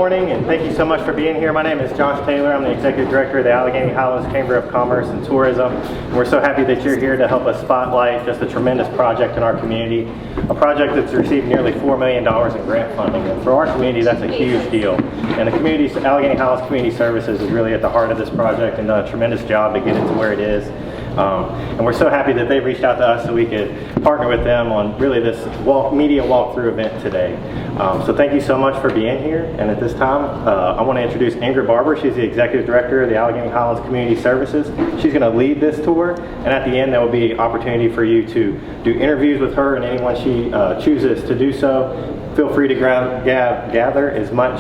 morning, and thank you so much for being here. My name is Josh Taylor. I'm the Executive Director of the Alleghany Highlands Chamber of Commerce and Tourism. And we're so happy that you're here to help us spotlight just a tremendous project in our community, a project that's received nearly $4 million in grant funding. And for our community, that's a huge deal. And the community, Alleghany Highlands Community Services is really at the heart of this project and done a tremendous job to get it to where it is. And we're so happy that they reached out to us so we could partner with them on really this media walkthrough event today. So thank you so much for being here. And at this time, I want to introduce Ingrid Barber. She's the Executive Director of the Alleghany Highlands Community Services. She's going to lead this tour. And at the end, there will be opportunity for you to do interviews with her and anyone she chooses to do so. Feel free to gather as much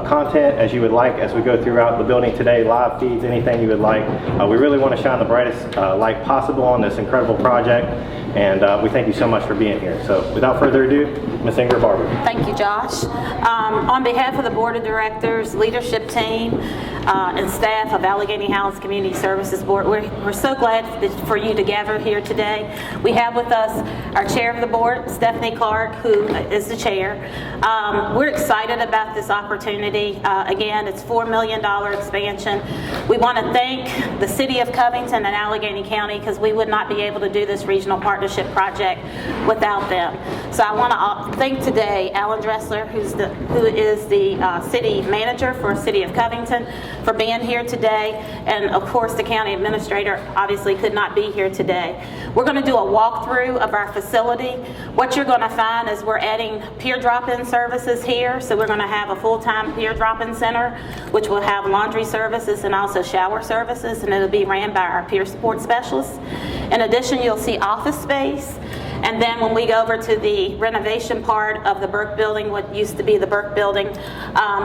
content as you would like as we go throughout the building today, live feeds, anything you would like. We really want to shine the brightest light possible on this incredible project, and we thank you so much for being here. So without further ado, Ms. Ingrid Barber. Thank you, Josh. On behalf of the Board of Directors, leadership team, and staff of Alleghany Highlands Community Services Board, we're so glad for you to gather here today. We have with us our chair of the board, Stephanie Clark, who is the chair. We're excited about this opportunity. Again, it's $4 million expansion. We want to thank the City of Covington and Alleghany County because we would not be able to do this regional partnership project without them. So I want to thank today Alan Dressler, who is the city manager for City of Covington, for being here today, and of course the county administrator obviously could not be here today. We're going to do a walkthrough of our facility. What you're going to find is we're adding peer drop-in services here, so we're going to have a full-time peer drop-in center, which will have laundry services and also shower services, and it'll be ran by our peer support specialists. In addition, you'll see office space. And then when we go over to the renovation part of the Burke building, what used to be the Burke building,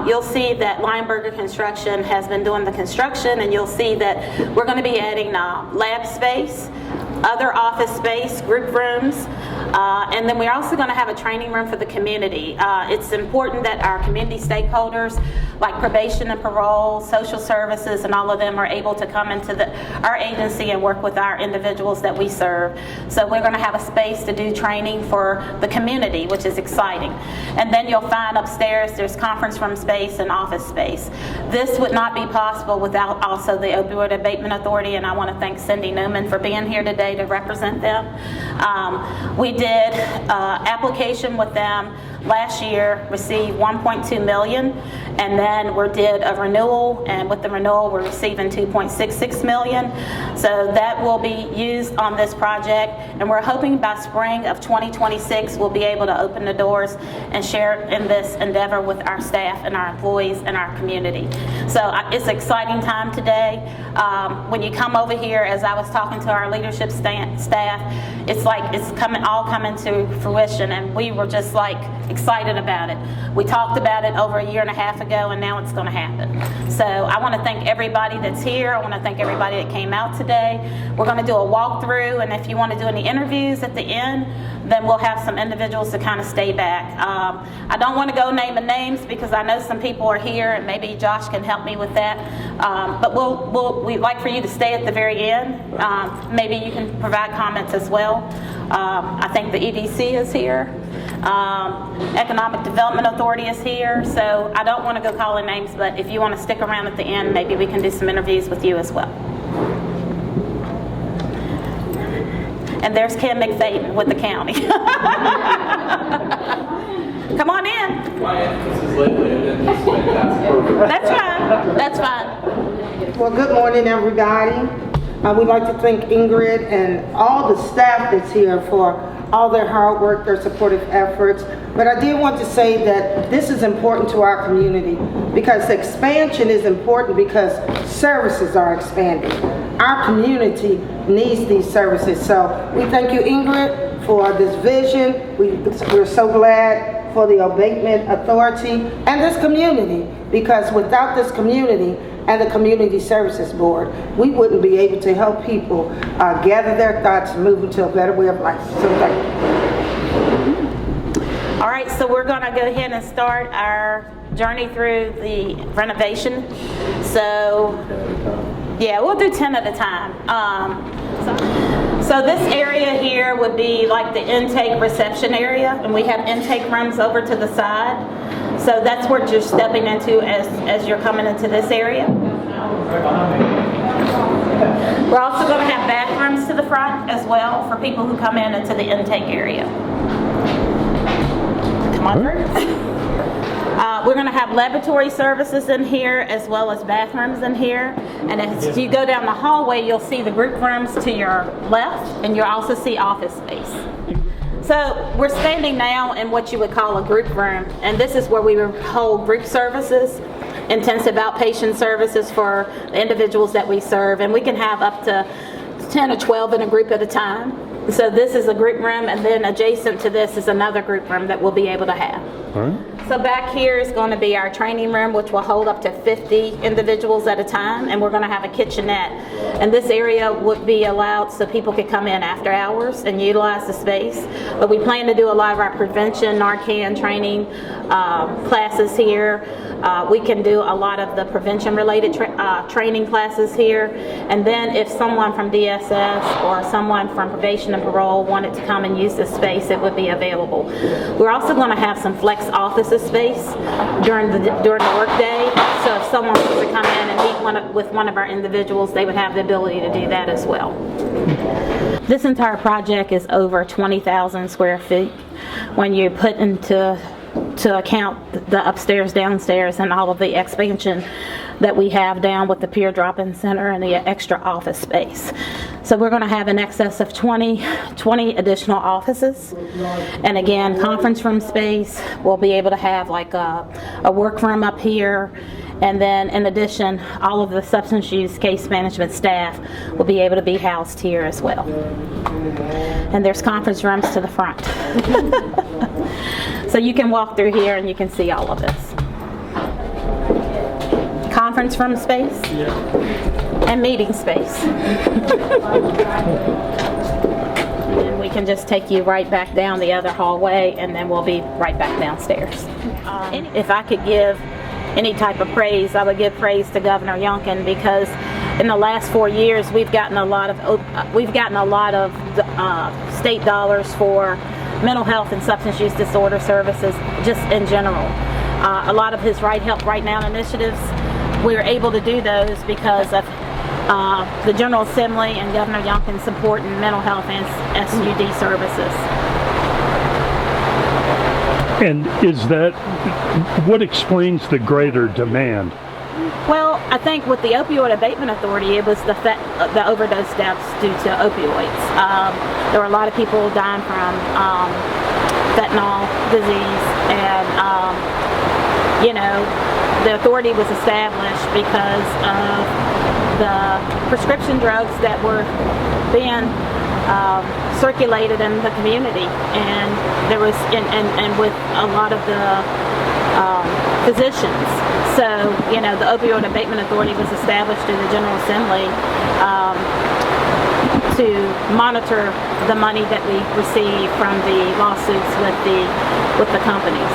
you'll see that Lineberger Construction has been doing the construction, and you'll see that we're going to be adding lab space, other office space, group rooms, and then we're also going to have a training room for the community. It's important that our community stakeholders, like probation and parole, social services, and all of them are able to come into our agency and work with our individuals that we serve. So we're going to have a space to do training for the community, which is exciting. And then you'll find upstairs there's conference room space and office space. This would not be possible without also the Opioid Abatement Authority, and I want to thank Cindy Newman for being here today to represent them. We did application with them last year, received $1.2 million, and then we did a renewal, and with the renewal we're receiving $2.66 million. So that will be used on this project, and we're hoping by spring of 2026 we'll be able to open the doors and share in this endeavor with our staff and our employees and our community. So it's an exciting time today. When you come over here, as I was talking to our leadership staff, it's like it's all coming to fruition, and we were just like excited about it. We talked about it over a year and a half ago, and now it's going to happen. So I want to thank everybody that's here. I want to thank everybody that came out today. We're going to do a walkthrough, and if you want to do any interviews at the end, then we'll have some individuals to kind of stay back. I don't want to go naming names because I know some people are here, and maybe Josh can help me with that. But we'd like for you to stay at the very end. Maybe you can provide comments as well. I think the EDC is here. Economic Development Authority is here. So I don't want to go calling names, but if you want to stick around at the end, maybe we can do some interviews with you as well. And there's Kim McFadden with the county. Come on in. My entrance is lately, and it's fantastic. That's fine. That's fine. Well, good morning, everybody. We'd like to thank Ingrid and all the staff that's here for all their hard work, their supportive efforts. But I did want to say that this is important to our community because expansion is important because services are expanding. Our community needs these services. So we thank you, Ingrid, for this vision. We're so glad for the Abatement Authority and this community, because without this community and the Community Services Board, we wouldn't be able to help people gather their thoughts and move into a better way of life. So thank you. All right, so we're going to go ahead and start our journey through the renovation. So, yeah, we'll do 10 at a time. So this area here would be like the intake reception area, and we have intake rooms over to the side. So that's what you're stepping into as you're coming into this area. We're also going to have bathrooms to the front as well for people who come in into the intake area. Come on through. We're going to have laboratory services in here as well as bathrooms in here. And as you go down the hallway, you'll see the group rooms to your left, and you'll also see office space. So we're standing now in what you would call a group room, and this is where we would hold group services, intensive outpatient services for the individuals that we serve, and we can have up to 10 or 12 in a group at a time. So this is a group room, and then adjacent to this is another group room that we'll be able to have. All right. So back here is going to be our training room, which will hold up to 50 individuals at a time, and we're going to have a kitchenette. And this area would be allowed so people could come in after hours and utilize the space. But we plan to do a lot of our prevention, Narcan training classes here. We can do a lot of the prevention-related training classes here. And then if someone from DSS or someone from probation and parole wanted to come and use this space, it would be available. We're also going to have some flex office space during the workday. So if someone wants to come in and meet with one of our individuals, they would have the ability to do that as well. This entire project is over 20,000 square feet. When you put into account the upstairs, downstairs, and all of the expansion that we have down with the peer drop-in center and the extra office space. So we're going to have in excess of 20 additional offices. And again, conference room space. We'll be able to have like a workroom up here. And then in addition, all of the substance use case management staff will be able to be housed here as well. And there's conference rooms to the front. So you can walk through here and you can see all of this. Conference room space and meeting space. And we can just take you right back down the other hallway, and then we'll be right back downstairs. If I could give any type of praise, I would give praise to Governor Youngkin, because in the last 4 years we've gotten a lot of state dollars for mental health and substance use disorder services, just in general. A lot of his Help Right Now initiatives, we were able to do those because of the General Assembly and Governor Youngkin supporting mental health and SUD services. And is that, what explains the greater demand? Well, I think with the Opioid Abatement Authority, it was the overdose deaths due to opioids. There were a lot of people dying from fentanyl disease, and the authority was established because of the prescription drugs that were being circulated in the community, and there was and with a lot of the physicians. So, the Opioid Abatement Authority was established through the General Assembly to monitor the money that we receive from the lawsuits with the companies.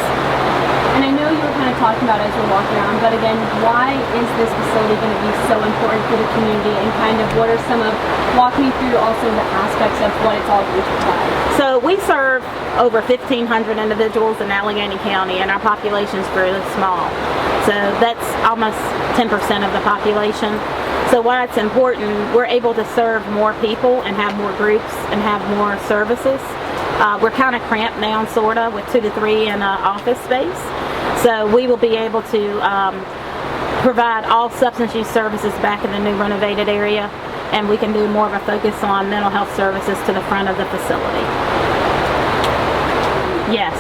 And I know you were kind of talking about it as we're walking around, but again, why is this facility going to be so important for the community, and kind of what are walk me through also the aspects of what it's all going to provide? So we serve over 1,500 individuals in Alleghany County, and our population is really small. So that's almost 10% of the population. So why it's important, we're able to serve more people and have more groups and have more services. We're kind of cramped now, sort of, with 2 to 3 in office space. So we will be able to provide all substance use services back in the new renovated area, and we can do more of a focus on mental health services to the front of the facility. Yes.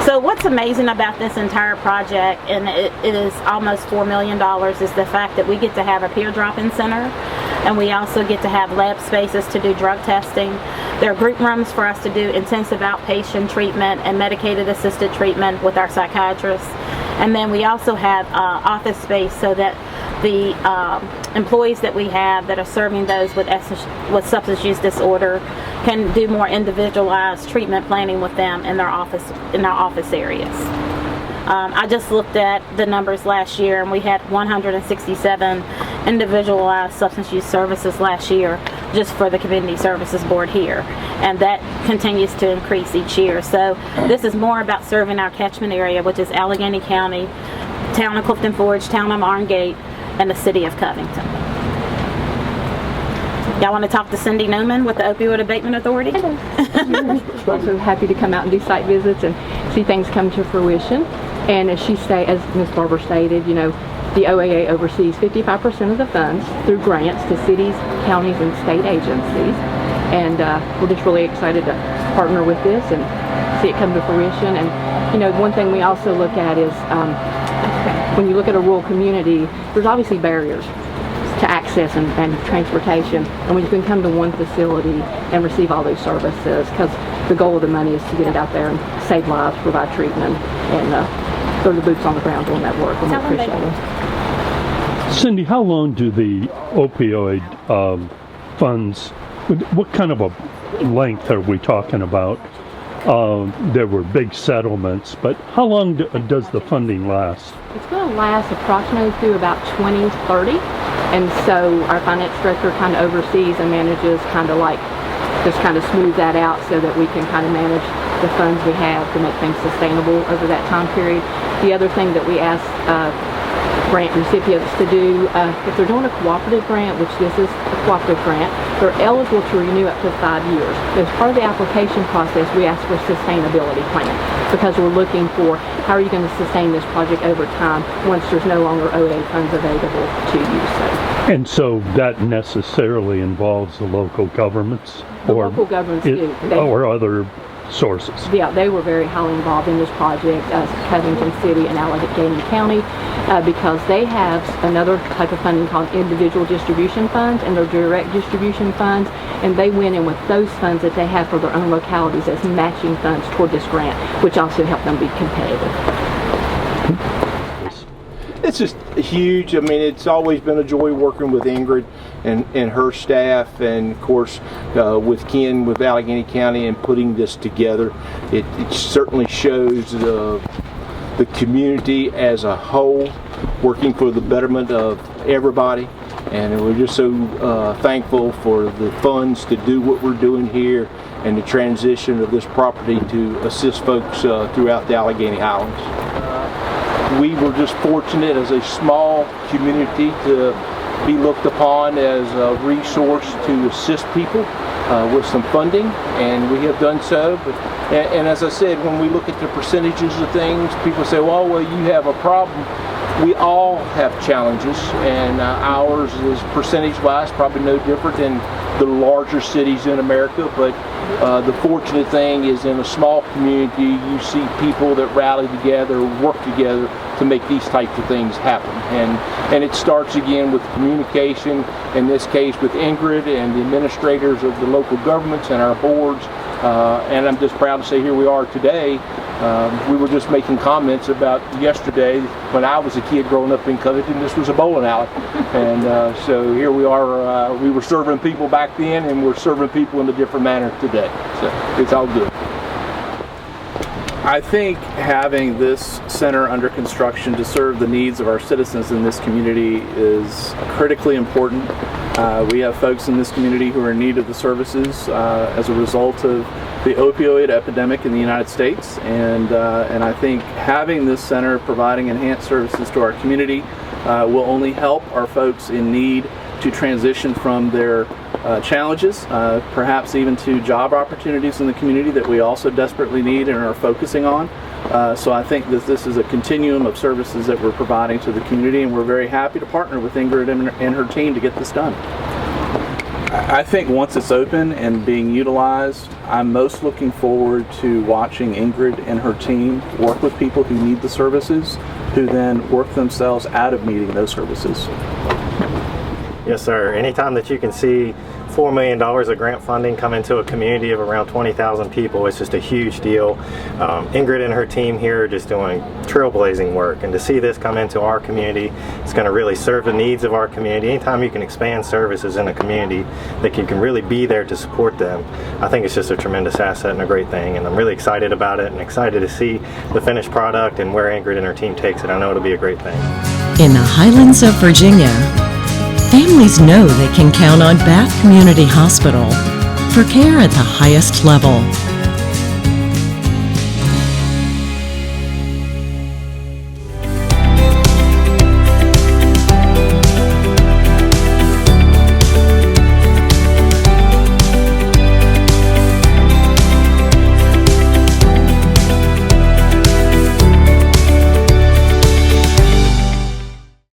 So what's amazing about this entire project, and it is almost $4 million, is the fact that we get to have a peer drop-in center, and we also get to have lab spaces to do drug testing. There are group rooms for us to do intensive outpatient treatment and medicated assisted treatment with our psychiatrists. And then we also have office space so that the employees that we have that are serving those with substance use disorder can do more individualized treatment planning with them in their office areas. I just looked at the numbers last year, and we had 167 individualized substance use services last year, just for the Community Services Board here. And that continues to increase each year. So this is more about serving our catchment area, which is Alleghany County, Town of Clifton Forge, Town of Marngate, and the City of Covington. Y'all want to talk to Cindy Newman with the Opioid Abatement Authority? So happy to come out and do site visits and see things come to fruition. And as Ms. Barber stated, you know, the OAA oversees 55% of the funds through grants to cities, counties, and state agencies. And we're just really excited to partner with this and see it come to fruition. And, you know, one thing we also look at is when you look at a rural community, there's obviously barriers to access and transportation. And when you can come to one facility and receive all those services, because the goal of the money is to get it out there and save lives, provide treatment, and throw the boots on the ground doing that work. And we appreciate it. Cindy, how long do the opioid funds, what kind of a length are we talking about? There were big settlements, but how long does the funding last? It's going to last approximately through about 2030, and so our finance director kind of oversees and manages kind of like just kind of smooth that out so that we can kind of manage the funds we have to make things sustainable over that time period. The other thing that we ask grant recipients to do, if they're doing a cooperative grant, which this is a cooperative grant, they're eligible to renew up to 5 years. As part of the application process, we ask for a sustainability plan because we're looking for how are you going to sustain this project over time once there's no longer OA funds available to you. And so that necessarily involves the local governments? The local governments do. Or other sources? Yeah, they were very highly involved in this project, Covington City and Alleghany County, because they have another type of funding called individual distribution funds, and they're direct distribution funds, and they went in with those funds that they have for their own localities as matching funds toward this grant, which also helped them be competitive. It's just huge. I mean, it's always been a joy working with Ingrid and her staff, and of course with Ken with Alleghany County and putting this together. It certainly shows the community as a whole working for the betterment of everybody, and we're just so thankful for the funds to do what we're doing here and the transition of this property to assist folks throughout the Alleghany Highlands. We were just fortunate as a small community to be looked upon as a resource to assist people with some funding, and we have done so. And as I said, when we look at the percentages of things, people say, well, you have a problem. We all have challenges, and ours is percentage-wise probably no different than the larger cities in America, but the fortunate thing is in a small community you see people that rally together, work together to make these types of things happen. And it starts again with communication, in this case with Ingrid and the administrators of the local governments and our boards. And I'm just proud to say here we are today. We were just making comments about yesterday when I was a kid growing up in Covington, this was a bowling alley. And so here we are, we were serving people back then and we're serving people in a different manner today. So it's all good. I think having this center under construction to serve the needs of our citizens in this community is critically important. We have folks in this community who are in need of the services as a result of the opioid epidemic in the United States, and I think having this center providing enhanced services to our community will only help our folks in need to transition from their challenges, perhaps even to job opportunities in the community that we also desperately need and are focusing on. So I think that this is a continuum of services that we're providing to the community, and we're very happy to partner with Ingrid and her team to get this done. I think once it's open and being utilized, I'm most looking forward to watching Ingrid and her team work with people who need the services, who then work themselves out of needing those services. Yes, sir. Anytime that you can see $4 million of grant funding come into a community of around 20,000 people, it's just a huge deal. Ingrid and her team here are just doing trailblazing work, and to see this come into our community, it's going to really serve the needs of our community. Anytime you can expand services in a community that you can really be there to support them, I think it's just a tremendous asset and a great thing, and I'm really excited about it and excited to see the finished product and where Ingrid and her team takes it. I know it'll be a great thing. In the Highlands of Virginia, Families know they can count on Bath Community Hospital for care at the highest level.